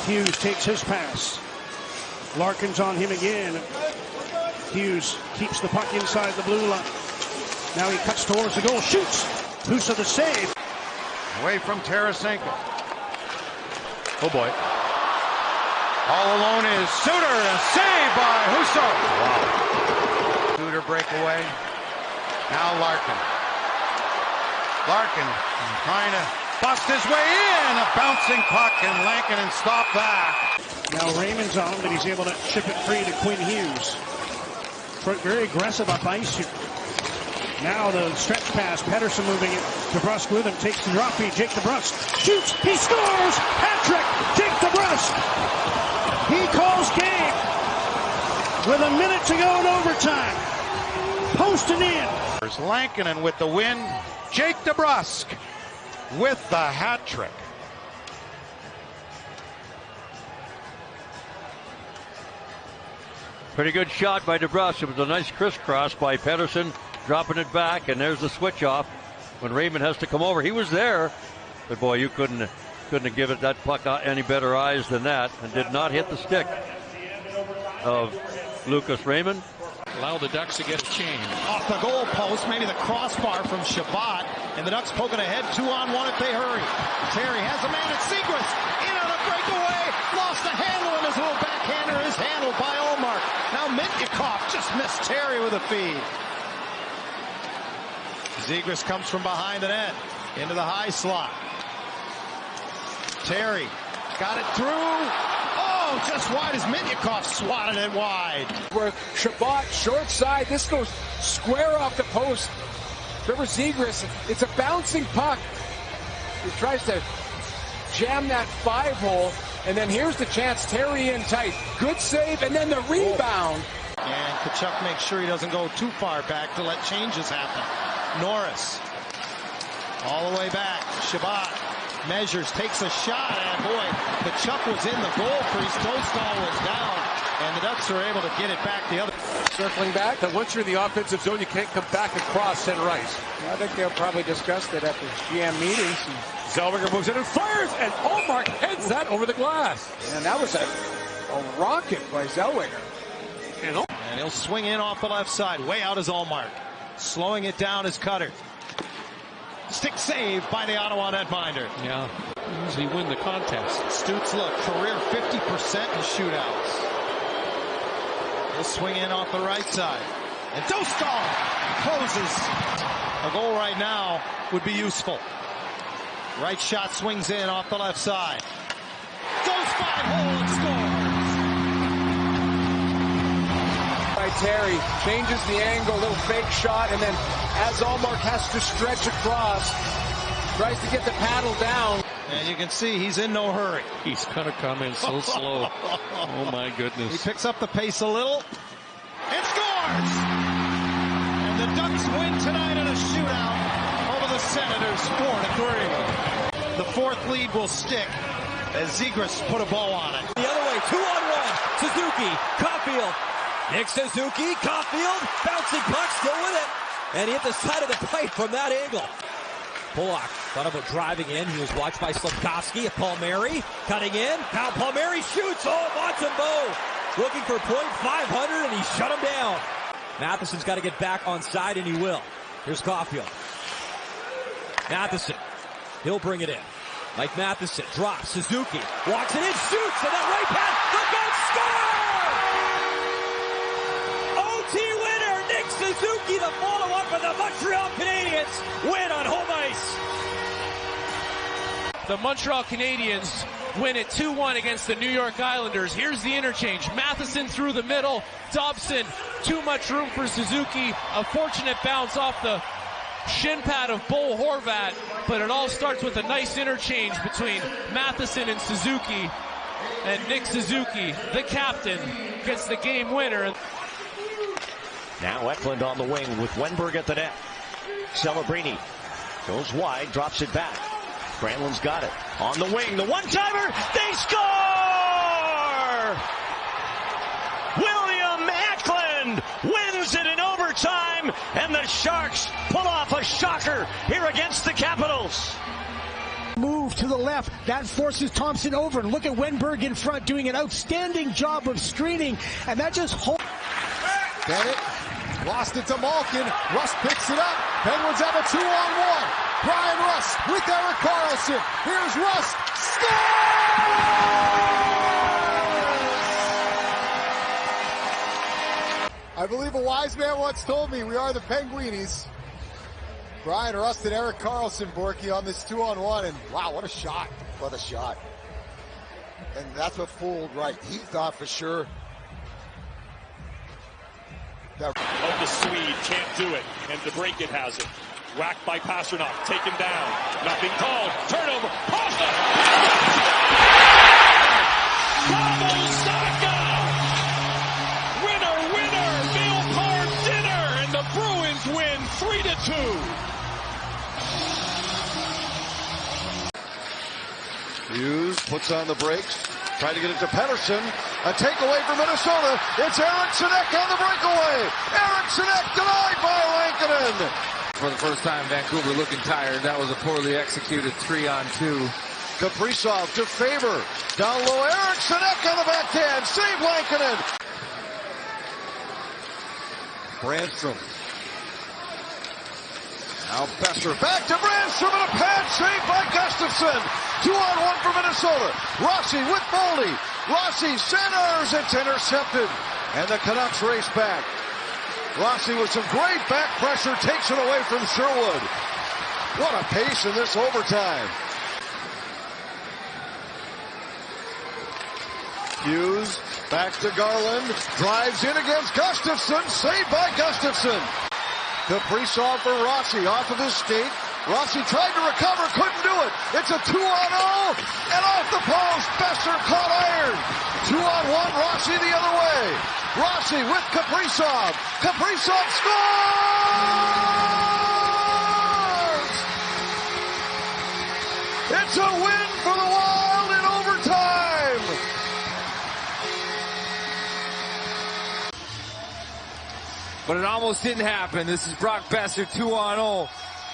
Hughes takes his pass. Larkin's on him again. Hughes keeps the puck inside the blue line. Now he cuts towards the goal, shoots. Husso the save. Away from Tarasenko. Oh boy. All alone is Suter, a save by Husso. Wow. Suter breakaway. Now Larkin. Larkin trying to bust his way in. A bouncing puck, and Lankinen stopped that. Now Raymond's on, but he's able to chip it free to Quinn Hughes. Very aggressive up ice here. Now the stretch pass, Pettersson moving it. DeBrusk with him, takes the drop feed. Jake DeBrusk shoots, he scores! Hat-trick, Jake DeBrusk! He calls game with a minute to go in overtime. Posting in. There's Lankinen with the win. Jake DeBrusk with the hat-trick. Pretty good shot by DeBrusk. It was a nice crisscross by Pettersson, dropping it back, and there's the switch off when Raymond has to come over. He was there, but boy, you couldn't have given that puck any better eyes than that, and did not hit the stick of Lucas Raymond. Allow the Ducks to get a change. Off the goal post, maybe the crossbar from Shabbat, and the Ducks poking ahead 2-on-1 if they hurry. Terry has a man at Zegras, in on a breakaway, lost the handle, and his little backhander is handled by Ullmark. Now Mintyukov just missed Terry with a feed. Zegras comes from behind the net, into the high slot. Terry got it through. Oh, just wide as Mintyukov swatted it wide. Where Shabbat short side, this goes square off the post. Trevor Zegras, it's a bouncing puck. He tries to jam that 5-hole, and then here's the chance. Terry in tight. Good save, and then the rebound. And Tkachuk makes sure he doesn't go too far back to let changes happen. Norris all the way back. Shabbat measures, takes a shot, and boy, Tkachuk was in the goal crease. Dostal was down, and the Ducks are able to get it back the other. Circling back, that once you're in the offensive zone, you can't come back across center ice. I think they'll probably discuss that at the GM meetings. Zellweger moves in and fires, and Ullmark heads that over the glass. And that was a rocket by Zellweger. And he'll swing in off the left side. Way out is Ullmark. Slowing it down is Cutter. Stick save by the Ottawa netminder. Yeah, usually win the contest. Stützle, career 50% in shootouts. He'll swing in off the right side. And Dostal closes. A goal right now would be useful. Right shot swings in off the left side. Goes 5-hole and scores. By Terry, changes the angle, little fake shot, and then as Ullmark has to stretch across, tries to get the paddle down. And you can see he's in no hurry. He's gonna come in so slow. Oh my goodness. He picks up the pace a little and scores! And the Ducks win tonight in a shootout over the Senators 4-3. The fourth lead will stick as Zegras put a bow on it. The other way, 2-on-1. Suzuki, Caulfield. Nick Suzuki, Caulfield, bouncing puck, still with it. And he hit the side of the pipe from that angle. Pollock thought about driving in. He was watched by Slafkovsky. Palmieri cutting in. Now Palmieri shoots. Oh, Montembeault looking for .500, and he shut him down. Matheson's got to get back on side, and he will. Here's Caulfield. Matheson. He'll bring it in. Mike Matheson drops. Suzuki walks it in, shoots, and that right pass. Look out, score! OT winner, Nick Suzuki, the follow-up, and the Montreal Canadiens win on home ice. The Montreal Canadiens win it 2-1 against the New York Islanders. Here's the interchange. Matheson through the middle. Dobson, too much room for Suzuki. A fortunate bounce off the shin pad of Bo Horvat, but it all starts with a nice interchange between Matheson and Suzuki. And Nick Suzuki, the captain, gets the game winner. Now Eklund on the wing with Wenberg at the net. Celebrini goes wide, drops it back. Granlund's got it. On the wing, the one-timer, they score! William Eklund wins it in overtime, and the Sharks pull off a shocker here against the Capitals. Move off to the left. That forces Thompson over. And look at Wenberg in front doing an outstanding job of screening. And that just holds. Bennett lost it to Malkin. Rust picks it up. Penguins have a 2-on-1. Brian Rust with Erik Karlsson. Here's Rust. Scores! I believe a wise man once told me we are the Penguinis. Brian Rust and Erik Karlsson, Borky, on this 2-on-1, and wow, what a shot. What a shot. And that's what fooled right. He thought for sure that the Swede can't do it, and DeBrincat has it. Whacked by Pasternak, taken down. Nothing called. Turnover. Pasta! Bravo Saka! Winner, winner, meal card dinner, and the Bruins win 3-2. Hughes puts on the brakes, trying to get it to Pettersson. A takeaway for Minnesota. It's Eriksson Ek on the breakaway. Eriksson Ek denied by Lankinen. For the first time, Vancouver looking tired. That was a poorly executed 3-on-2. Kaprizov to Faber. Down low, Eriksson Ek on the backhand. Save Lankinen. Brandstrom. Now Besser back to Brandstrom and a pad save by Gustafsson. 2-on-1 for Minnesota. Rossi with Boldy. Rossi centers. It's intercepted. And the Canucks race back. Rossi with some great back pressure takes it away from Sherwood. What a pace in this overtime. Hughes back to Garland. Drives in against Gustafsson. Saved by Gustafsson. Kaprizov for Rossi off of his skate. Rossi tried to recover, couldn't do it. It's a 2-on-0, and off the post, Besser caught iron. 2-on-1, Rossi the other way. Rossi with Kaprizov. Kaprizov scores! It's a win for the Wild in overtime. But it almost didn't happen. This is Brock Besser, 2-on-0.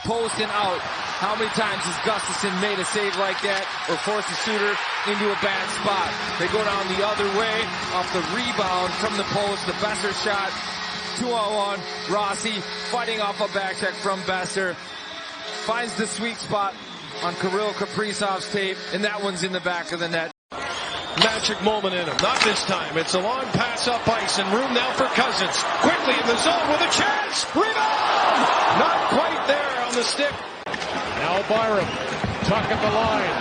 Post and out. How many times has Gustafsson made a save like that or forced a shooter into a bad spot? They go down the other way off the rebound from the post. The Besser shot. 2-on-1. Rossi fighting off a back check from Besser. Finds the sweet spot on Kirill Kaprizov's tape, and that one's in the back of the net. Magic moment in him. Not this time. It's a long pass up ice and room now for Cousins. Quickly in the zone with a chance. Rebound! Not quite there on the stick. Now Byram. Tuck at the line.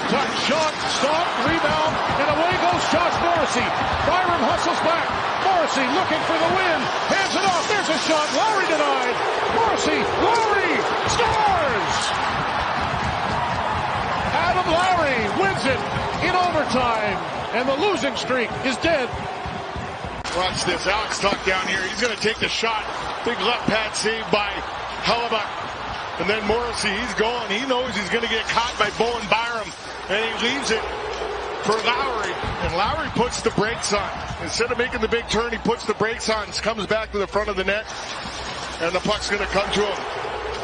Tuck shot. Stop. Rebound. And away goes Josh Morrissey. Byram hustles back. Morrissey looking for the win. Hands it off. There's a shot. Lowry denied. Morrissey. Lowry scores! Adam Lowry wins it in overtime, and the losing streak is dead. Watch this. Alex Tuck down here. He's going to take the shot. Big left pad save by Hellebuck. And then Morrissey, he's going. He knows he's going to get caught by Bowen Byram. And he leaves it for Lowry. And Lowry puts the brakes on. Instead of making the big turn, he puts the brakes on. Comes back to the front of the net. And the puck's going to come to him.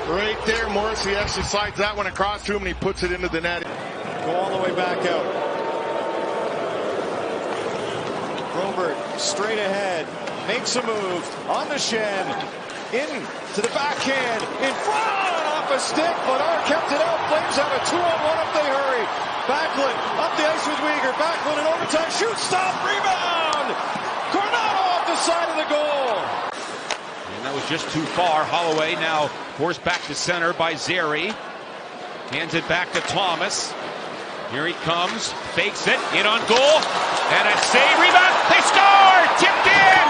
Right there, Morrissey actually slides that one across to him, and he puts it into the net. Go all the way back out. Robert straight ahead, makes a move on the shin, in to the backhand, in front, off a stick, but kept it out. Flames have a 2-on-1 if they hurry. Backlund up the ice with Weegar. Backlund in overtime, shoot, stop, rebound! Coronado off the side of the goal. And that was just too far. Holloway now forced back to center by Zary. Hands it back to Thomas. Here he comes, fakes it, in on goal, and a save, rebound, they score! Tipped in!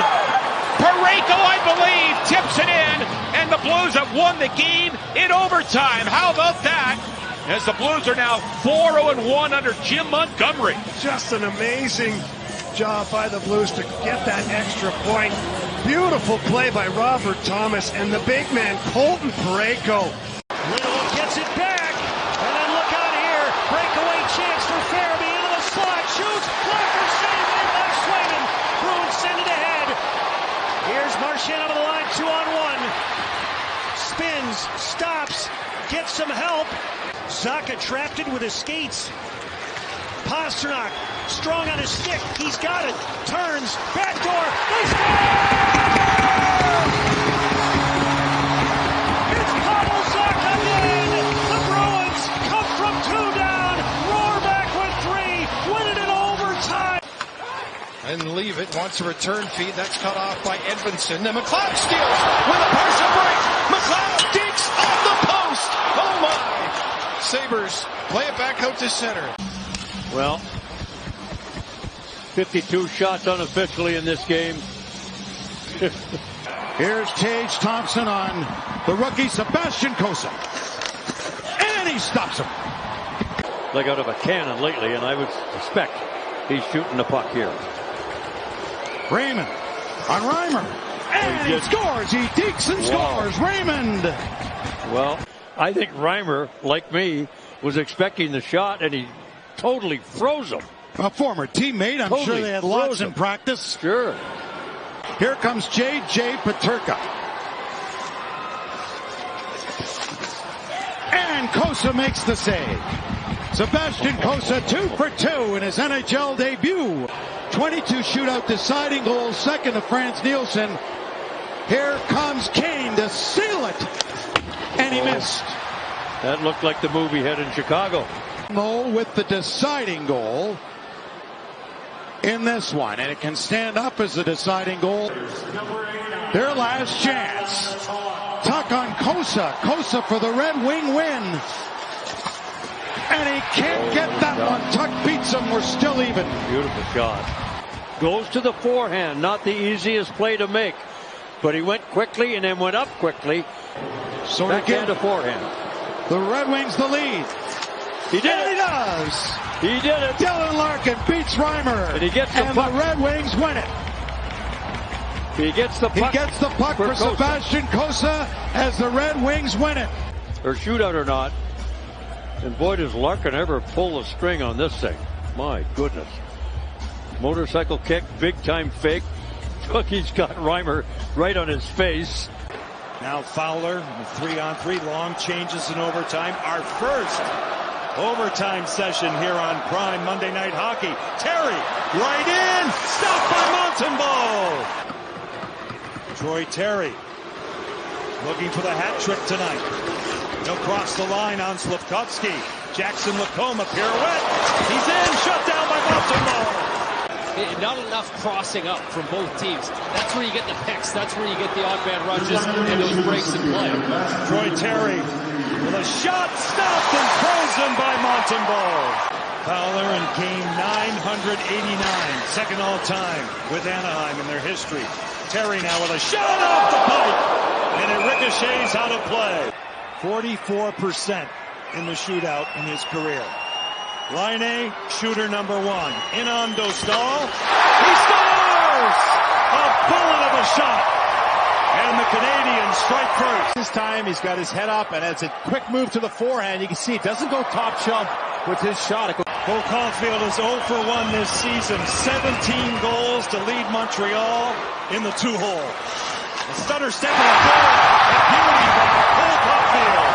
Parayko, I believe, tips it in, and the Blues have won the game in overtime. How about that? As the Blues are now 4-1 under Jim Montgomery. Just an amazing job by the Blues to get that extra point. Beautiful play by Robert Thomas and the big man, Colton Parayko. Little gets it back, and then look out here. Breakaway chance for Farabee into the slot. Shoots, blocker save made by Swayman. Bruins send it ahead. Here's Marchand over the line, 2-on-1. Spins, stops, gets some help. Zacha trapped it with his skates. Pastrnak strong on his stick. He's got it. Turns. Backdoor. They score! It's Pavel Zacha again. The Bruins come from 2 down. Roar back with 3. Win it in overtime. And leave it. Wants a return feed. That's cut off by Edvinsson. Then McLeod steals with a partial break. McLeod dinks off the post. Oh my! Sabres play it back out to center. Well, 52 shots unofficially in this game. Here's Tage Thompson on the rookie Sebastian Cossa. And he stops him. Like out of a cannon lately, and I would suspect he's shooting the puck here. Raymond on Reimer. And he scores. He dekes and scores. Raymond. Well, I think Reimer, like me, was expecting the shot, and he totally froze him. A former teammate. I'm sure they had lots in practice. Sure. Here comes J.J. Peterka. And Cossa makes the save. Sebastian Cossa 2 for 2 in his NHL debut. 22 shootout deciding goal, second to Frans Nielsen. Here comes Kane to seal it. And he missed. That looked like the move he had in Chicago. With the deciding goal in this one, and it can stand up as a deciding goal. Their last chance. Tuck on Cossa. Cossa for the Red Wing win. And he can't get that one. Tuck beats him. We're still even. Beautiful shot. Goes to the forehand. Not the easiest play to make. But he went quickly and then went up quickly. So backhand to forehand. The Red Wings the lead. He did it. He does. He did it. Dylan Larkin beats Reimer. And he gets the puck. The Red Wings win it. He gets the puck. He gets the puck for Sebastian Cossa as the Red Wings win it. Or shootout or not. And boy, does Larkin ever pull the string on this thing. My goodness. Motorcycle kick, big time fake. He's got Reimer right on his face. Now Fowler, 3-on-3, long changes in overtime. Our first overtime session here on Prime Monday Night Hockey. Terry, right in, stopped by Montembeault. Troy Terry, looking for the hat trick tonight. He'll cross the line on Slafkovsky. Jackson Lacoma, pirouette. He's in, shut down by Montembeault. Not enough crossing up from both teams. That's where you get the picks. That's where you get the odd man rushes and those breaks in play. Troy Terry with a shot stopped and frozen by Montembeault. Fowler in game 989, second all time with Anaheim in their history. Terry now with a shot off the pipe, and it ricochets out of play. 44% in the shootout in his career. Laine, shooter number 1. In on Dostal. He scores! A bullet of a shot. And the Canadians strike first. This time he's got his head up, and it's a quick move to the forehand. You can see it doesn't go top shelf with his shot. Cole Caulfield is 0 for 1 this season. 17 goals to lead Montreal in the 2-hole. A stutter step and a goal. A beauty by Cole Caulfield.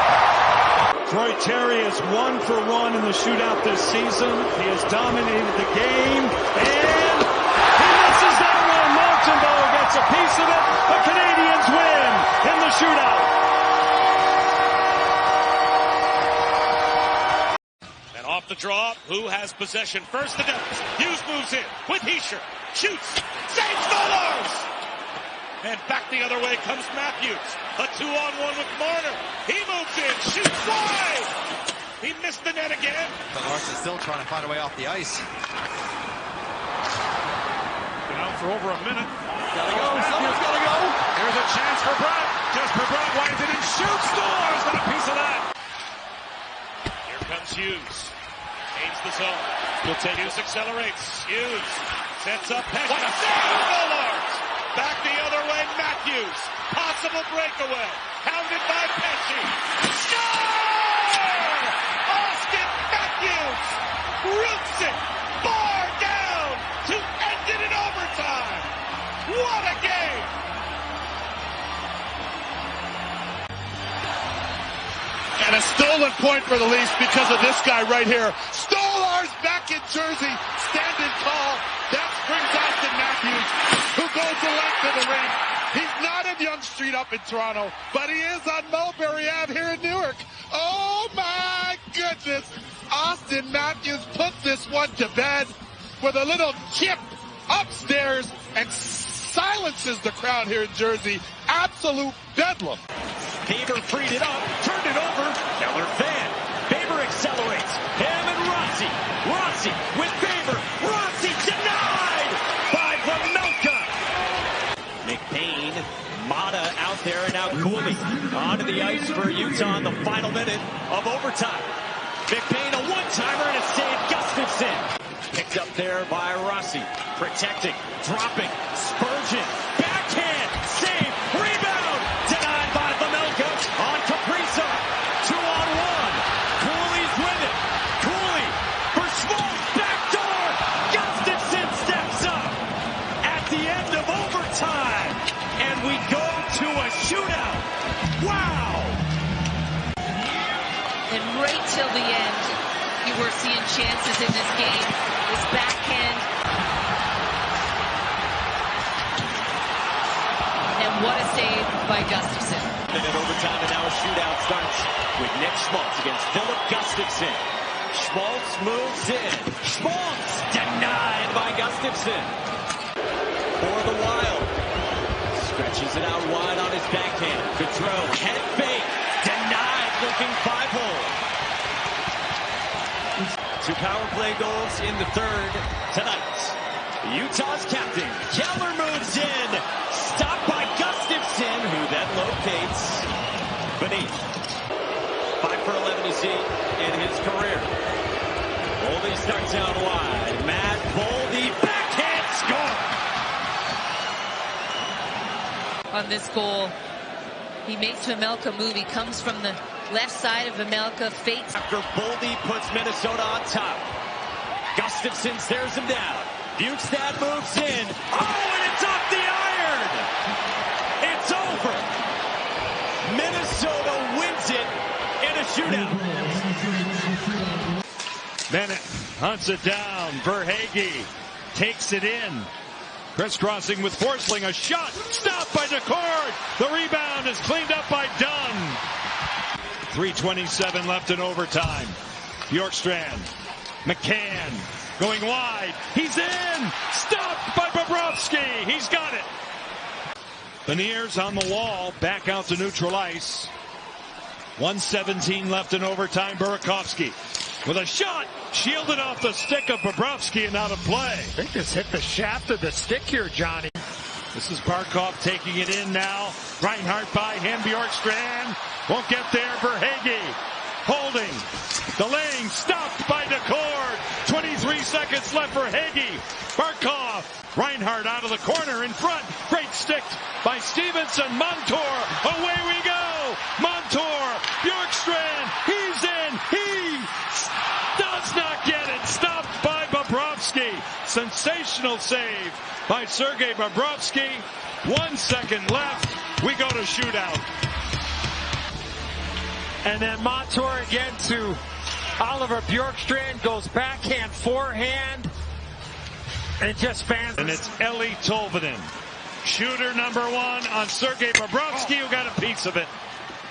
Troy Terry is 1 for 1 in the shootout this season. He has dominated the game, and he misses that one. Montembeault gets a piece of it. The Canadians win in the shootout. And off the draw, who has possession? First the Devils. Hughes moves in with Hischier. Shoots. Saves Mullers. And back the other way comes Matthews. A 2-on-1 with Marner. He moves in, shoots wide. He missed the net again. But Larson's still trying to find a way off the ice. Been out for over a minute. Gotta go. Someone's gotta go. Here's a chance for Bratt. Jesper Bratt winds it and shoots. Scores. Got a piece of that. Here comes Hughes. Gains the zone. Hughes accelerates. Hughes sets up Pesce. What a save! Mullers. Back the other way, Matthews. Possible breakaway. Pounded by Pesce. Score! Austin Matthews roots it. Bar down to end it in overtime. What a game! And a stolen point for the Leafs because of this guy right here. Stolarz back in Jersey, standing tall. That brings Austin Matthews, who goes the length of the ring. He's not in Yonge Street up in Toronto, but he is on Mulberry Ave here in Newark. Oh my goodness. Austin Matthews puts this one to bed with a little chip upstairs and silences the crowd here in Jersey. Absolute bedlam. Faber freed it up, turned it over. Keller fan. Faber accelerates. Him and Rossi. Rossi with Faber. Rossi denied by Vejmelka. McBain, Mata out there, and now Cooley onto the ice for Utah in the final minute of overtime. McBain a one-timer and a save. Gustafsson picked up there by Rossi, protecting, dropping, Spurgeon, backhand, save, rebound, denied by Vejmelka on Kaprizov, 2-on-1, Cooley's with it, Cooley for Schmaltz, backdoor, Gustafsson steps up at the end of overtime, and we go to a shootout. Wow! And right till the end, you were seeing chances in this game. This backhand. And what a save by Gustafsson. Minute overtime, and now a shootout starts with Nick Schmaltz against Philip Gustafsson. Schmaltz moves in. Schmaltz denied by Gustafsson. For the Wild. Stretches it out wide on his backhand. Gaudreau, head fake. Denied, looking 5-hole. 2 power play goals in the third tonight. Utah's captain, Keller moves in. Stopped by Gustafsson, who then locates beneath. 5 for 11 is he in his career. Boldy starts out wide. Matt Boldy, backhand score. On this goal, he makes Vejmelka move. He comes from the left side of Vejmelka, fakes. After Boldy puts Minnesota on top. Gustafsson stares him down. Bukestad moves in. Oh, and it's off the iron! It's over! Minnesota wins it in a shootout. Bennett hunts it down. Verhaeghe takes it in. Crisscrossing with Forsling. A shot stopped by Decord. The rebound is cleaned up by Dunn. 3:27 left in overtime. Bjorkstrand. McCann going wide. He's in. Stopped by Bobrovsky. He's got it. Beniers on the wall. Back out to neutral ice. 1:17 left in overtime. Burakovsky with a shot. Shielded off the stick of Bobrovsky and out of play. I think this hit the shaft of the stick here, Johnny. This is Barkov taking it in now. Reinhart by him. Bjorkstrand won't get there. Verhaeghe holding. Delaying. Stopped by Decord. 23 seconds left for Hagee. Barkov. Reinhart out of the corner in front. Great stick by Stevenson. Montour. Away we go. Montour. Bjorkstrand. He's in. He does not get it. Stopped by Bobrovsky. Sensational save by Sergei Bobrovsky. 1 second left. We go to shootout. And then Montour again to Oliver Bjorkstrand. Goes backhand, forehand. And it just fans. And it's Eeli Tolvanen. Shooter number 1 on Sergei Bobrovsky, who got a piece of it.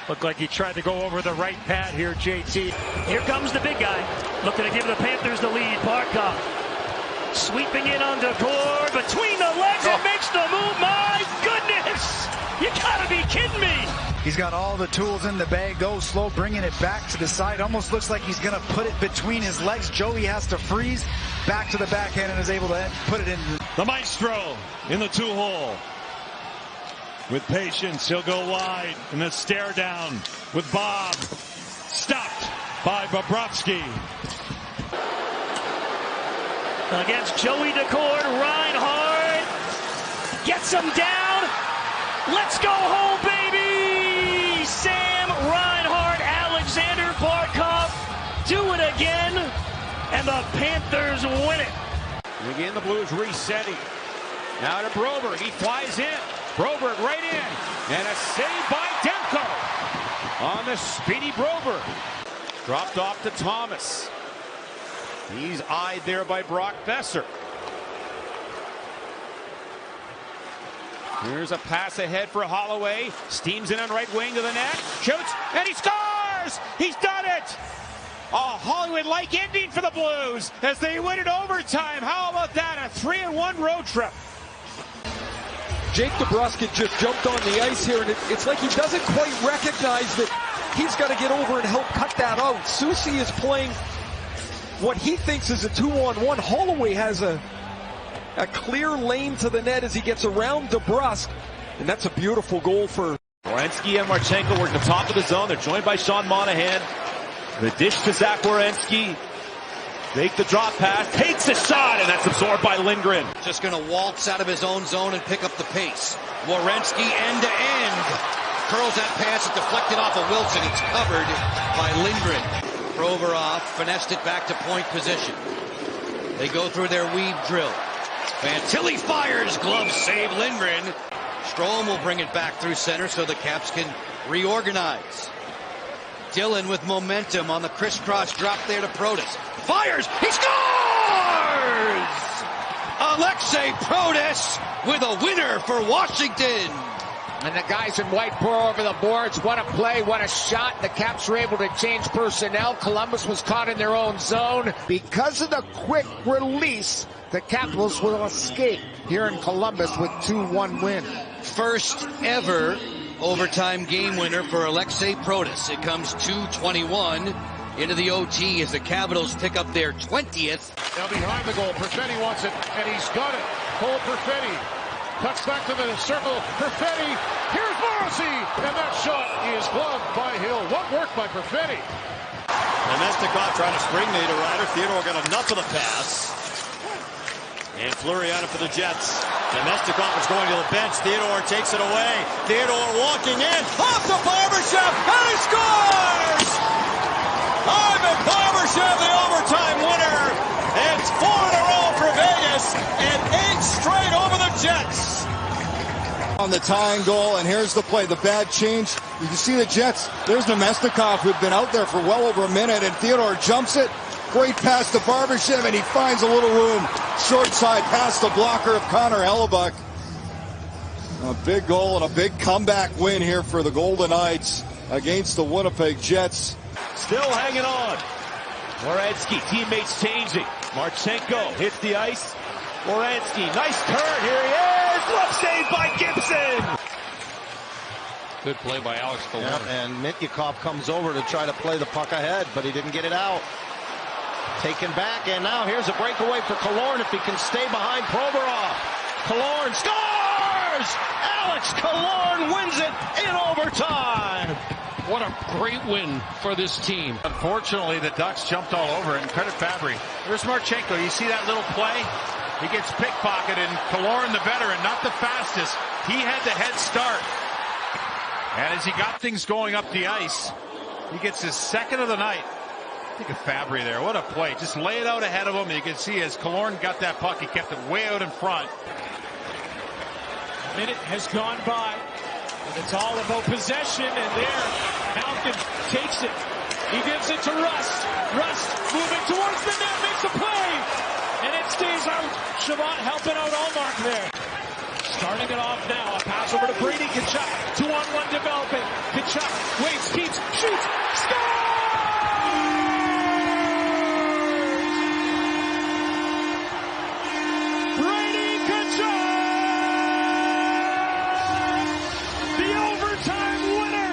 Looked like he tried to go over the right pad here, JT. Here comes the big guy. Looking to give the Panthers the lead. Barkov sweeping in on Decord. Between the legs, it makes the move. My goodness! You gotta be kidding me! He's got all the tools in the bag. Goes slow, bringing it back to the side. Almost looks like he's going to put it between his legs. Joey has to freeze. Back to the backhand and is able to put it in. The Maestro in the 2-hole. With patience, he'll go wide in a stare down with Bob. Stopped by Bobrovsky. Against Joey Decord, Reinhart gets him down. Let's go home, baby! Sam Reinhart, Alexander Barkov do it again, and the Panthers win it. Again, the Blues resetting. Now to Broberg. He flies in. Broberg right in. And a save by Demko. on the speedy Broberg. Dropped off to Thomas. He's eyed there by Brock Boeser. Here's a pass ahead for Holloway. Steams in on right wing to the net. Shoots, and he scores! He's done it! A Hollywood-like ending for the Blues as they win it overtime. How about that? A 3-1 road trip. Jake DeBrusk just jumped on the ice here, and it's like he doesn't quite recognize that he's got to get over and help cut that out. Soucy is playing what he thinks is a 2-on-1. Holloway has a clear lane to the net as he gets around DeBrusk, and that's a beautiful goal for Werenski. And Marchenko were at the top of the zone. They're joined by Sean Monahan. The dish to Zach Werenski. Make the drop pass, takes a shot, and that's absorbed by Lindgren. Just going to waltz out of his own zone and pick up the pace. Werenski end-to-end. Curls that pass, it's deflected off of Wilson. It's covered by Lindgren. Provorov finessed it back to point position. They go through their weave drill. Fantilli fires, glove save Lindgren. Strome will bring it back through center so the Caps can reorganize. Dillon with momentum on the crisscross drop there to Protas. Fires! He scores! Alexei Protas with a winner for Washington. And the guys in white pour over the boards. What a play, what a shot. The Caps were able to change personnel. Columbus was caught in their own zone. Because of the quick release, the Capitals will escape here in Columbus with 2-1 win. First ever overtime game winner for Alexei Protas. It comes 2:21 into the OT as the Capitals pick up their 20th. Now behind the goal, Perfetti wants it, and he's got it. Cole Perfetti cuts back to the circle. Perfetti, here's Morrissey, and that shot is gloved by Hill. What work by Perfetti? Nemestikov trying to spring the Ryder. Theodore got enough of the pass. And Fleury on it for the Jets. Nemestikov is going to the bench. Theodore takes it away. Theodore walking in. Off to Barbashev. And he scores! Ivan Barbashev, the overtime winner. It's 4 in a row for Vegas and 8 straight over the Jets. On the tying goal, and here's the play. The bad change. You can see the Jets. There's Nemestikov, who'd been out there for well over a minute, and Theodore jumps it. Great pass to Barbashev, and he finds a little room. Short side past the blocker of Connor Hellebuck. A big goal and a big comeback win here for the Golden Knights against the Winnipeg Jets. Still hanging on. Werenski, teammates changing. Marchenko hits the ice. Werenski, nice turn. Here he is. Glove saved by Gibson. Good play by Alex Killorn. Yep, and Mityukov comes over to try to play the puck ahead, but he didn't get it out. Taken back, and now here's a breakaway for Killorn if he can stay behind Provorov. Killorn scores! Alex Killorn wins it in overtime. What a great win for this team. Unfortunately, the Ducks jumped all over it, and credit Fabry. There's Marchenko. You see that little play? He gets pickpocketed, and Killorn, the veteran, not the fastest. He had the head start. And as he got things going up the ice, he gets his second of the night. Think of Fabry there. What a play. Just lay it out ahead of him. You can see as Killorn got that puck, he kept it way out in front. A minute has gone by, and it's all about possession, and there, Malkin takes it. He gives it to Rust. Rust moving towards the net, makes a play, and it stays out. Chabot helping out Allmark there. Starting it off now, a pass over to Brady Tkachuk. 2-on-1 developing. Tkachuk waits, keeps, shoots, scores! Brady Tkachuk! The overtime winner!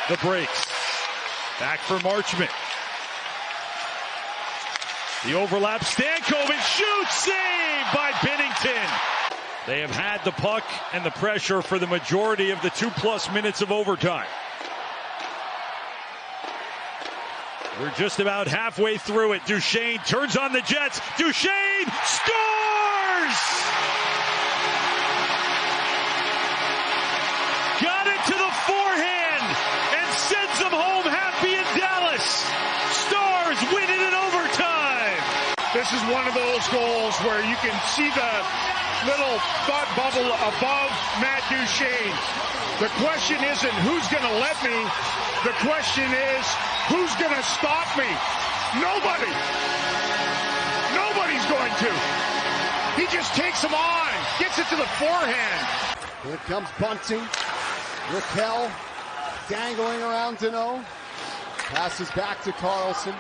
The breaks. Back for Marchment. The overlap. Stankovic shoots. Saved by Binnington. They have had the puck and the pressure for the majority of the 2+ minutes of overtime. We're just about halfway through it. Duchesne turns on the Jets. Duchesne Shane scores! Got it to the forehand and sends them home happy in Dallas. Stars win it in overtime. This is one of those goals where you can see the little thought bubble above Matt Duchene. The question isn't who's going to let me. The question is who's going to stop me. Nobody. Nobody's going to. He just takes them on, gets it to the forehand. Here comes Bunting. Raquel dangling around Danault. Passes back to Carlson.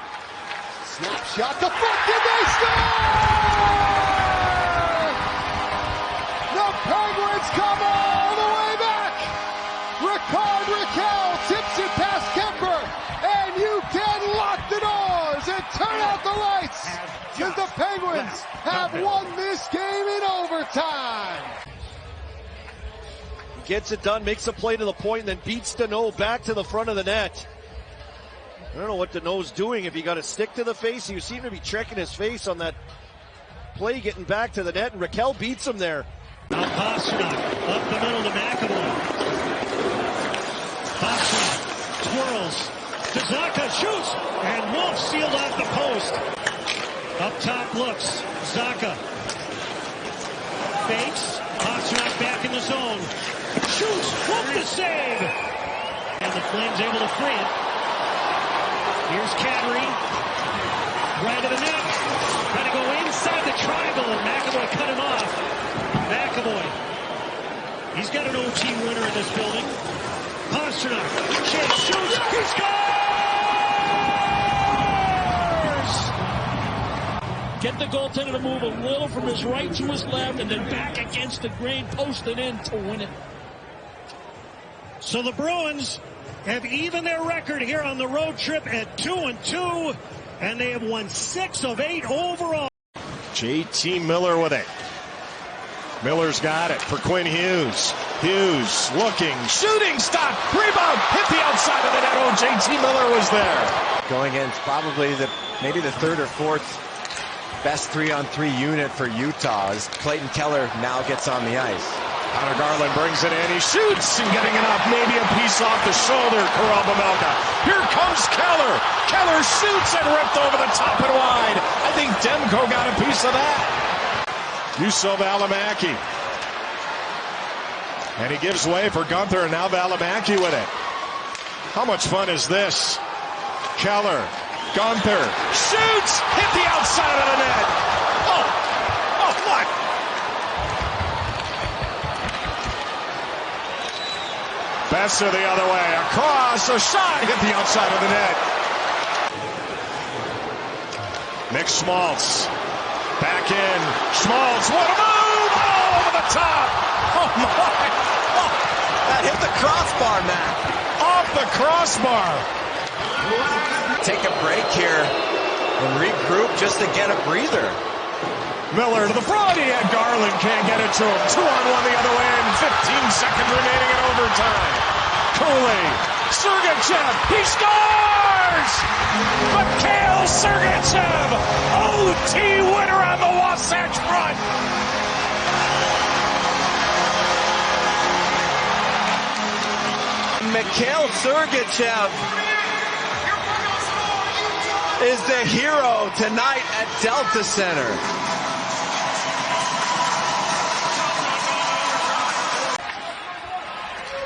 Snapshot to foot. Did they score? The Penguins come all the way back. Ricard Raquel tips it past Kemper. And you can lock the doors and turn out the lights. Because the Penguins have won this game in overtime. Gets it done, makes a play to the point, and then beats Danault back to the front of the net. I don't know what Danault's doing. If he got a stick to the face, he seemed to be checking his face on that play, getting back to the net, and Raquel beats him there. Now Pastrnak up the middle to McAvoy. Pastrnak twirls. Zacha shoots, and Wolf sealed off the post. Up top looks. Zacha fakes. Pastrnak back in the zone. Shoots. Wolf the save. And the Flames able to free it. Here's Kadri. Right of the net. Trying to go inside the triangle, and McAvoy cut him off. McAvoy. He's got an OT winner in this building. Pastrnak. Chase shoots. He scores! Get the goaltender to move a little from his right to his left, and then back against the grain, post it in to win it. So the Bruins have evened their record here on the road trip at 2-2, and they have won 6 of 8 overall. JT Miller with it. Miller's got it for Quinn Hughes. Hughes looking, shooting, stop, rebound, hit the outside of the net. Oh, JT Miller was there. Going against probably maybe the third or fourth best 3-on-3 unit for Utah as Clayton Keller now gets on the ice. Connor Garland brings it in. He shoots and getting it up. Maybe a piece off the shoulder. Karel Vejmelka. Here comes Keller. Keller shoots and ripped over the top and wide. I think Demko got a piece of that. Juuso Valimaki. And he gives way for Gunther, and now Valimaki with it. How much fun is this? Keller. Gunther. Shoots! Hit the outside of the net. Oh, what? Besser the other way, across, a shot, hit the outside of the net. Nick Schmaltz, back in, Schmaltz, what a move, oh, over the top, oh my, oh. That hit the crossbar, Matt. Off the crossbar. Take a break here and regroup just to get a breather. Miller to the front, he had Garland, can't get it to him. 2-on-1 the other way, and 15 seconds remaining in overtime. Cooley, Sergachev, he scores! Mikhail Sergachev, OT winner on the Wasatch Front. Mikhail Sergachev is the hero tonight at Delta Center.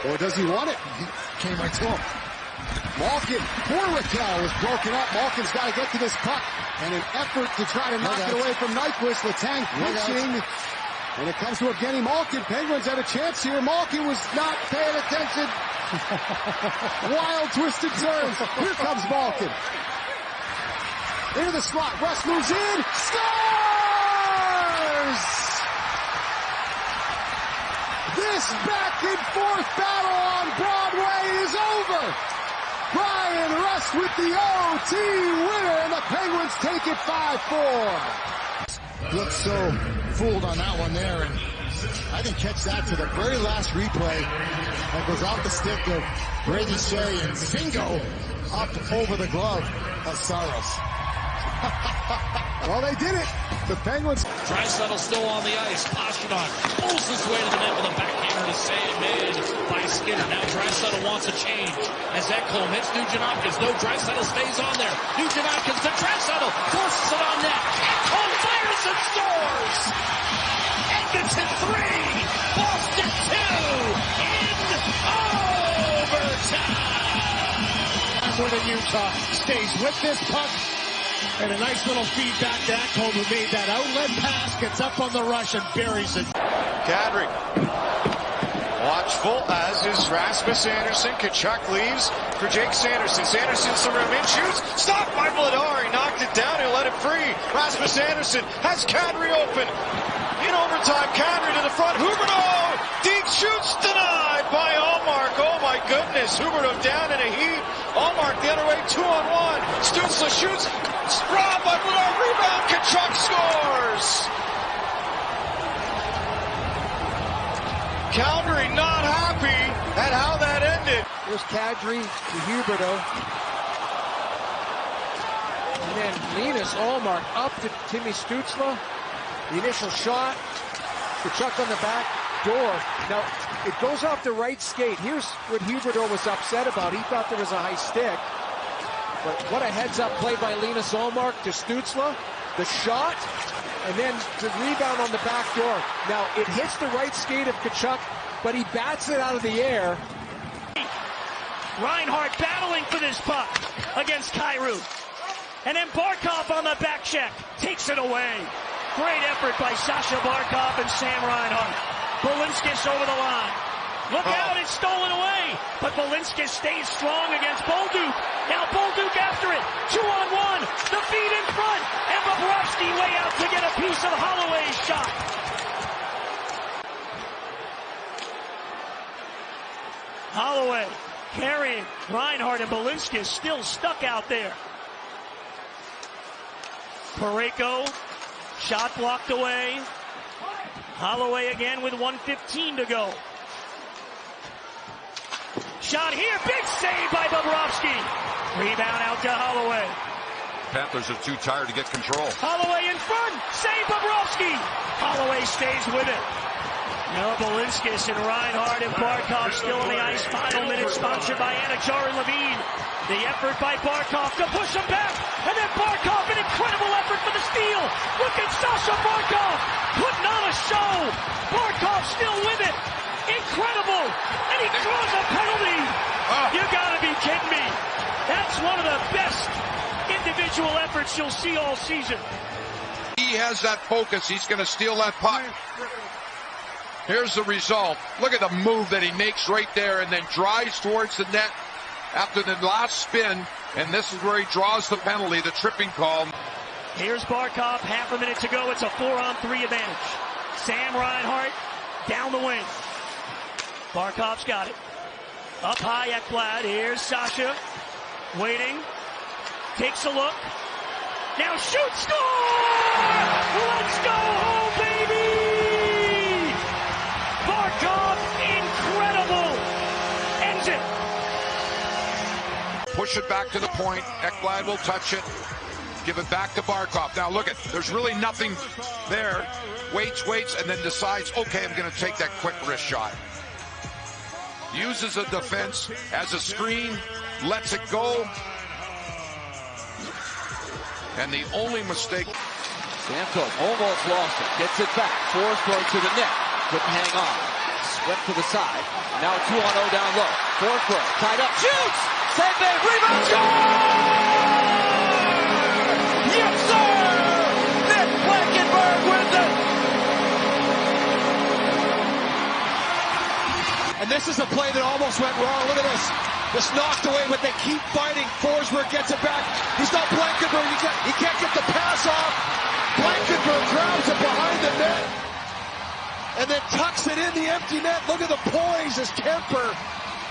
Or does he want it? He came right to him. Malkin, poor Raquel was broken up. Malkin's got to get to this puck. And an effort to try to knock it away from Nyquist. Letang pushing. When it comes to Evgeny Malkin, Penguins had a chance here. Malkin was not paying attention. Wild twisted turns. Here comes Malkin. Into the slot. Russ moves in. Scores! This back and forth battle on Broadway is over. Brian Rust with the OT winner, and the Penguins take it 5-4. Looked so fooled on that one there, and I didn't catch that to the very last replay. That goes off the stick of Brady Shea and bingo up over the glove of Saros. Well, they did it. The Penguins. Draisaitl still on the ice. Pastrnak pulls his way to the net with a backhander to save made by Skinner. Now Draisaitl wants a change as Ekholm hits Nugent-Hopkins. No, Draisaitl stays on there. Nugent-Hopkins to Draisaitl. Forces it on net. Ekholm fires and scores. Edmonton 3. Boston 2. In overtime. More than Utah stays with this puck. And a nice little feedback to Ekholm, who made that outlet pass, gets up on the rush and buries it. Kadri watchful, as is Rasmus Andersson. Tkachuk leaves for Jake Sanderson. Sanderson's the rim in, shoots, stopped by Vladar. He knocked it down, he'll let it free. Rasmus Andersson has Kadri open. In overtime, Kadri to the front. Huberdeau, deep shoots, denied by Allmark. Oh my goodness, Huberdeau down in a heat. Allmark the other way, 2-on-1. Stützle shoots, robbed by Vladar, rebound, Tkachuk scores. Calgary not happy at how that ended. Here's Kadri to Huberdeau. And then Linus Allmark up to Timmy Stützle. The initial shot. Tkachuk on the back door. Now, it goes off the right skate. Here's what Huberdeau was upset about. He thought there was a high stick. But what a heads-up play by Linus Allmark to Stützle. The shot, and then the rebound on the back door. Now, it hits the right skate of Tkachuk, but he bats it out of the air. Reinhart battling for this puck against Kyrou. And then Barkov on the back check takes it away. Great effort by Sasha Barkov and Sam Reinhart. Balinskis over the line. Look out, it's stolen away. But Balinskis stays strong against Bolduc. Now Bolduc after it. 2-on-1. The feed in front. And Bobrovsky way out to get a piece of Holloway's shot. Holloway carrying Reinhart, and Balinskis still stuck out there. Parayko, shot blocked away. Holloway again with 1:15 to go. Shot here, big save by Bobrovsky. Rebound out to Holloway. Panthers are too tired to get control. Holloway in front, save Bobrovsky. Holloway stays with it. Now Balinskis and Reinhart and Barkov still on the ice. Final minute sponsored by Anajar and Levine. The effort by Barkov to push him back. And then Barkov, an incredible effort for the steal. Look at Sasha Barkov putting on a show. Barkov still with it. Incredible. And he draws a penalty. You gotta be kidding me. That's one of the best individual efforts you'll see all season. He has that focus. He's going to steal that puck. Here's the result. Look at the move that he makes right there and then drives towards the net after the last spin. And this is where he draws the penalty, the tripping call. Here's Barkov, half a minute to go. It's a 4-on-3 advantage. Sam Reinhart down the wing. Barkov's got it. Up high, Ekblad. Here's Sasha. Waiting. Takes a look. Now shoot, score! Let's go home, baby! Barkov, incredible! Ends it. Push it back to the point. Ekblad will touch it. Give it back to Barkov. Now look there's really nothing there. Waits, and then decides, okay, I'm going to take that quick wrist shot. Uses a defense as a screen, lets it go. And the only mistake. Stamkos almost lost it. Gets it back. Forsberg to the net. Couldn't hang on. Swept to the side. Now 2-on-0 down low. Forsberg tied up. Shoots! Save it! Rebound! Score! Yes, sir! Nick Blankenburg wins it! And this is a play that almost went wrong. Look at this. This knocked away, but they keep fighting. Forsberg gets it back. He's got Blankenburg. He can't get the pass off. Blankenburg grabs it behind the net and then tucks it in the empty net. Look at the poise as Kemper.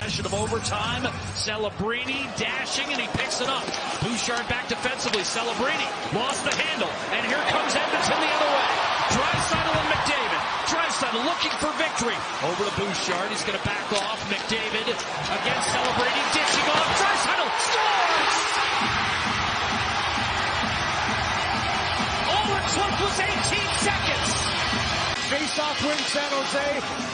Of overtime, Celebrini dashing, and he picks it up. Bouchard back defensively. Celebrini lost the handle, and here comes Edmonton the other way. Draisaitl and McDavid. Draisaitl looking for victory. Over to Bouchard. He's going to back off. McDavid against Celebrini, dishing off. Draisaitl scores! one was 18 seconds. Face-off win, San Jose.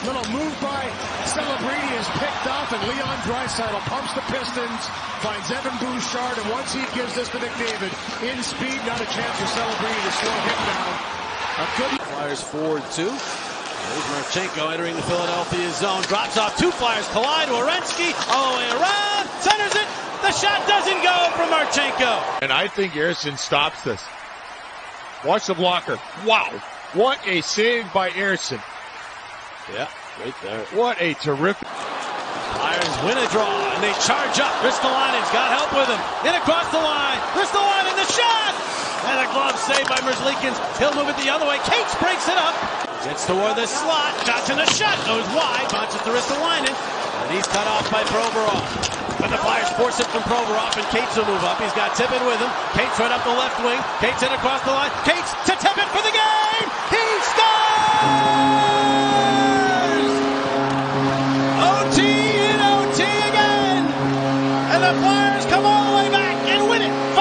Little move by Celebrini is picked off, and Leon Draisaitl pumps the Pistons, finds Evan Bouchard, and once he gives this to McDavid, in speed, not a chance for Celebrini to slow him down. A good Flyers forward 2. There's Marchenko entering the Philadelphia zone. Drops off 2 Flyers. Collide. Werenski all the way around. Centers it. The shot doesn't go from Marchenko. And I think Ersson stops this. Watch the blocker. Wow. What a save by Ersson. Yeah, right there. What a terrific. Flyers win a draw, and they charge up. Ristolainen's got help with him. In across the line. Ristolainen, the shot! And a glove saved by Merzlikins. He'll move it the other way. Cates breaks it up. Gets toward the slot. Johnson, a shot. Goes wide. Bounces to Ristolainen. And he's cut off by Provorov. But the Flyers force it from Provorov, and Cates will move up. He's got Tippett with him. Cates right up the left wing. Cates in across the line. Cates to Tippett for the game. He scores! OT and OT again. And the Flyers come all the way back and win it 5-4.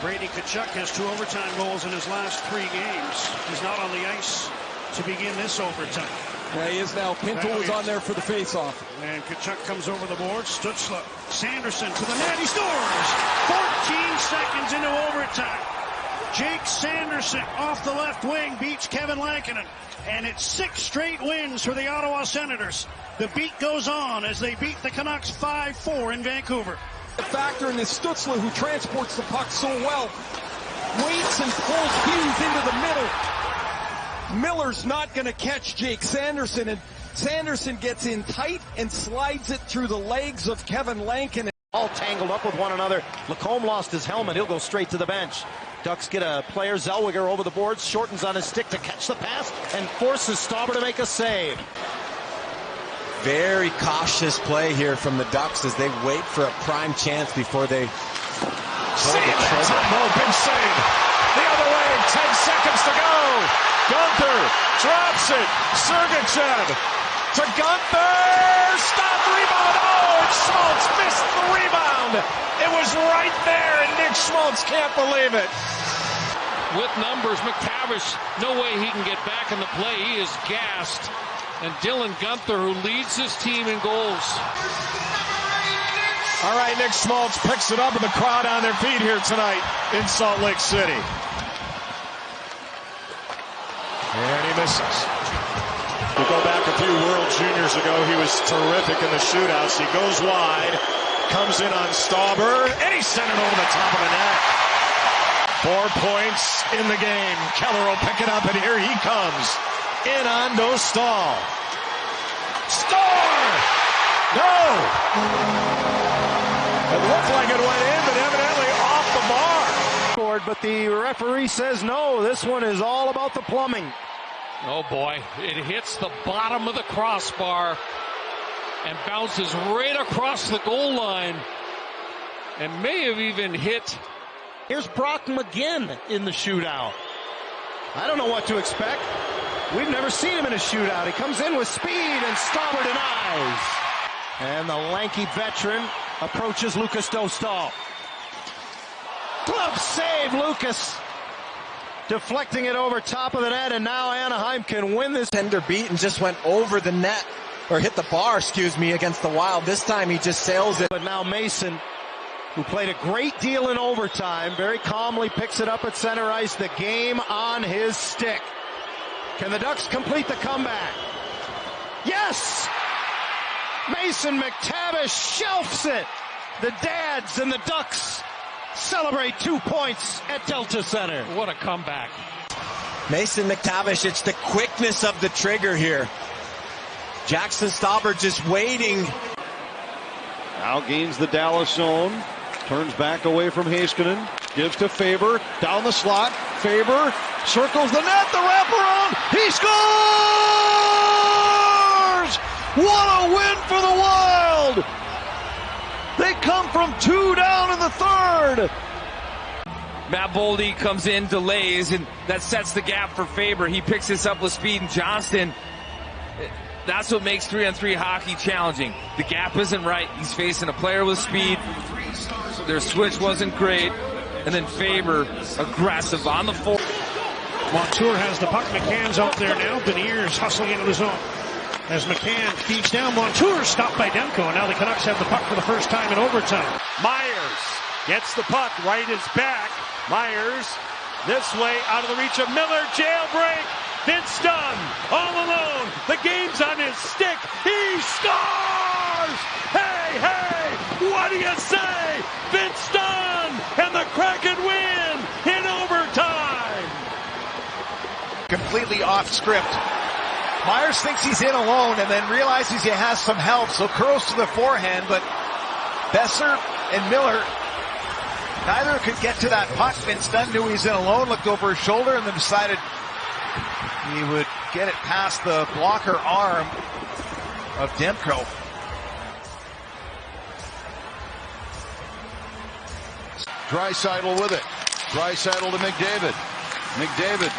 Brady Tkachuk has 2 overtime goals in his last 3 games. He's not on the ice to begin this overtime. Yeah, he is now. Pinto was on there for the face-off. And Tkachuk comes over the board. Stützle, Sanderson to the net. He scores! 14 seconds into overtime. Jake Sanderson off the left wing beats Kevin Lankinen. And it's 6 straight wins for the Ottawa Senators. The beat goes on as they beat the Canucks 5-4 in Vancouver. The factor in this Stützle, who transports the puck so well, waits and pulls Hughes into the middle. Miller's not going to catch Jake Sanderson, and Sanderson gets in tight and slides it through the legs of Kevin Lankinen. All tangled up with one another. Lacombe lost his helmet. He'll go straight to the bench. Ducks get a player, Zellweger, over the boards, shortens on his stick to catch the pass, and forces Stauber to make a save. Very cautious play here from the Ducks as they wait for a prime chance before they pull the trigger. Big save. The other way, 10 seconds to go. Gunther drops it. Sergachev to Gunther. Stop, rebound. Oh, and Schmaltz missed the rebound. It was right there, and Nick Schmaltz can't believe it. With numbers, McTavish, no way he can get back in the play. He is gassed. And Dylan Gunther, who leads his team in goals. All right, Nick Schmaltz picks it up, and the crowd on their feet here tonight in Salt Lake City. And he misses. We go back a few World Juniors ago. He was terrific in the shootouts. He goes wide, comes in on Stauber, and he sent it over the top of the net. 4 points in the game. Keller will pick it up, and here he comes. In on Dostal. Score! No! It looked like it went in, but evidently off the bar. But the referee says no. This one is all about the plumbing. Oh boy, it hits the bottom of the crossbar and bounces right across the goal line and may have even hit. Here's Brock McGinn in the shootout. I don't know what to expect. We've never seen him in a shootout. He comes in with speed, and Stauber denies. And the lanky veteran approaches Lucas Dostal. Glove save, Lucas. Deflecting it over top of the net, and now Anaheim can win this. Tender beat and just went over the net, or hit the bar, excuse me, against the Wild. This time he just sails it. But now Mason, who played a great deal in overtime, very calmly picks it up at center ice. The game on his stick. Can the Ducks complete the comeback? Yes! Mason McTavish shelves it. The Dads and the Ducks celebrate 2 points at Delta Center. What a comeback. Mason McTavish, it's the quickness of the trigger here. Jackson Stauber just waiting. Now gains the Dallas zone. Turns back away from Heiskanen. Gives to Faber. Down the slot. Faber circles the net. The wraparound. He scores! What a win for the Wild! They come from 2 down in the third. Matt Boldy comes in, delays, and that sets the gap for Faber. He picks this up with speed, and Johnston, that's what makes 3-on-3 hockey challenging. The gap isn't right. He's facing a player with speed. Their switch wasn't great. And then Faber, aggressive on the full. Montour has the puck. McCann's out there now. Beniers hustling into the zone. As McCann feeds down, Montour stopped by Demko. And now the Canucks have the puck for the first time in overtime. Myers gets the puck right his back. Myers this way out of the reach of Miller. Jailbreak. Vince Dunn all alone. The game's on his stick. He scores! Hey, hey! What do you say? Vince Dunn and the Kraken win in overtime. Completely off script. Myers thinks he's in alone and then realizes he has some help, so curls to the forehand, but Besser and Miller, neither could get to that puck. Vince Dunn knew he was in alone, looked over his shoulder, and then decided he would get it past the blocker arm of Demko. Draisaitl with it. Draisaitl to McDavid. McDavid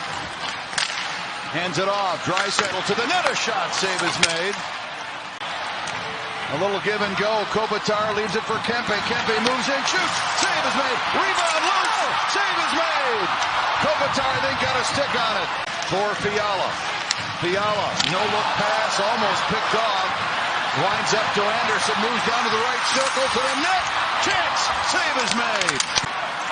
hands it off. Draisaitl to the net. A shot. Save is made. A little give and go. Kopitar leaves it for Kempe. Kempe moves in, shoots. Save is made. Rebound loose. Save is made. Kopitar, I think, got a stick on it for Fiala. Fiala, no look pass, almost picked off. Winds up to Anderson, moves down to the right circle to the net. Chance. Save is made.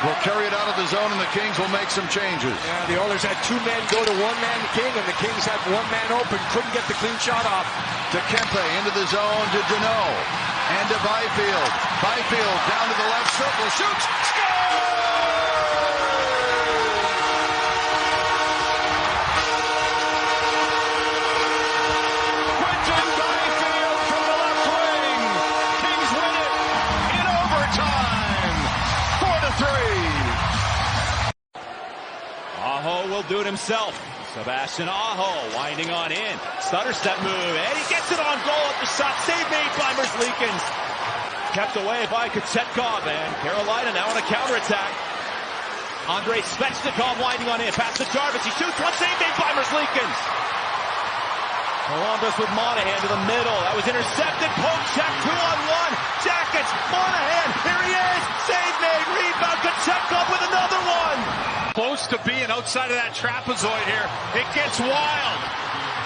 Will carry it out of the zone, and the Kings will make some changes. Yeah, the Oilers had two men go to one-man King, and the Kings had one man open. Couldn't get the clean shot off. To Kempe, into the zone, to Deneau, and to Byfield. Byfield down to the left circle, shoots, Quinton Byfield from the left wing. Kings win it in overtime, 4-3. Aho will do it himself. Sebastian Aho winding on in. Stutter step move, and he gets it on goal at the shot. Save made by Merzlikins. Kept away by Kochetkov, and Carolina now on a counterattack. Andrei Svechnikov winding on in. Pass to Jarvis. He shoots. One save made by Merzlikins. Columbus with Monahan to the middle. That was intercepted. Poke check. 2-on-1. Jackets. Monahan. Here he is. Save made. Rebound. Kochetkov with another one. Close to being outside of that trapezoid here. It gets wild.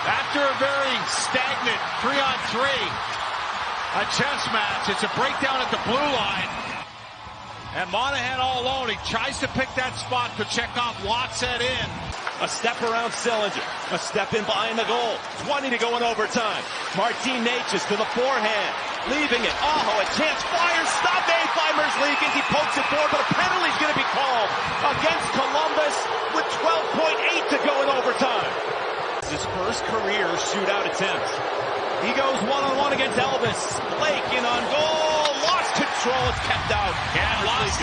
After a very stagnant 3-on-3, a chess match. It's a breakdown at the blue line. And Monahan all alone. He tries to pick that spot. Kochetkov locks that in. A step around Sillinger. A step in behind the goal. 20 to go in overtime. Martin Necas to the forehand. Leaving it. Aho, a chance. Fires. Stop made by Merzlikins. He pokes it forward, but a penalty's going to be called against Columbus with 12.8 to go in overtime. His first career shootout attempt. He goes one-on-one against Elvis. Blake in on goal. Lost control. It's kept out. Yeah, lost.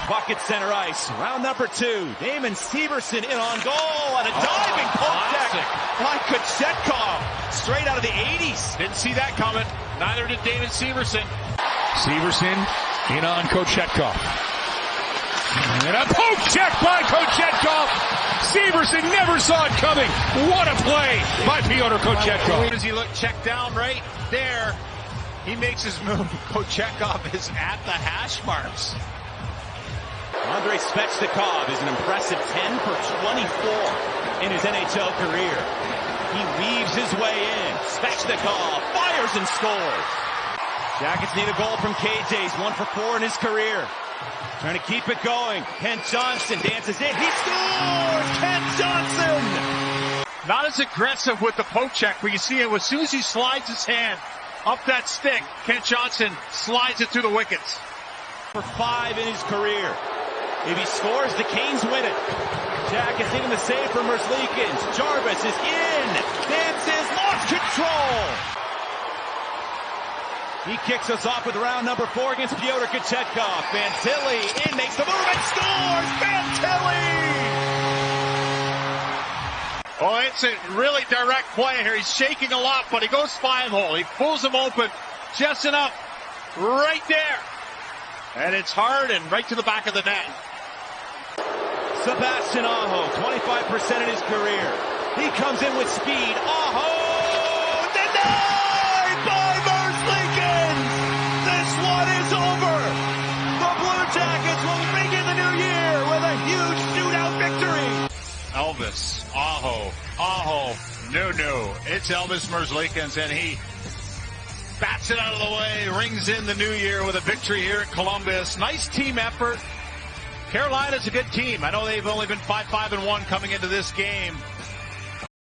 Bucket center ice. Round number 2. Damon Severson in on goal. And a diving poke check by Kochetkov. Straight out of the 80s. Didn't see that coming. Neither did Damon Severson. Severson in on Kochetkov. And a poke check by Kochetkov. Severson never saw it coming. What a play by Pyotr Kochetkov. As he looked checked down right there, he makes his move. Kochetkov is at the hash marks. Andrei Svechnikov is an impressive 10 for 24 in his NHL career. He weaves his way in. Svechnikov fires and scores. Jackets need a goal from KJ. He's 1 for 4 in his career. Trying to keep it going. Kent Johnson dances in. He scores! Kent Johnson! Not as aggressive with the poke check, but you see it as soon as he slides his hand up that stick, Kent Johnson slides it through the wickets. For 5 in his career. If he scores, the Canes win it. Jackets in the save for Merzlikins. Jarvis is in. Dances, lost control. He kicks us off with round number 4 against Pyotr Kochetkov. Fantilli in, makes the move and scores! Fantilli! Oh, it's a really direct play here. He's shaking a lot, but he goes 5-hole. He pulls him open just enough right there. And it's hard and right to the back of the net. Sebastian Aho, 25% in his career. He comes in with speed. Aho! Denied by Merzlikins! This one is over! The Blue Jackets will begin the new year with a huge shootout victory! Elvis, Aho, no. It's Elvis Merzlikins, and he bats it out of the way, rings in the new year with a victory here at Columbus. Nice team effort. Carolina's a good team. I know they've only been 5-5-1 coming into this game.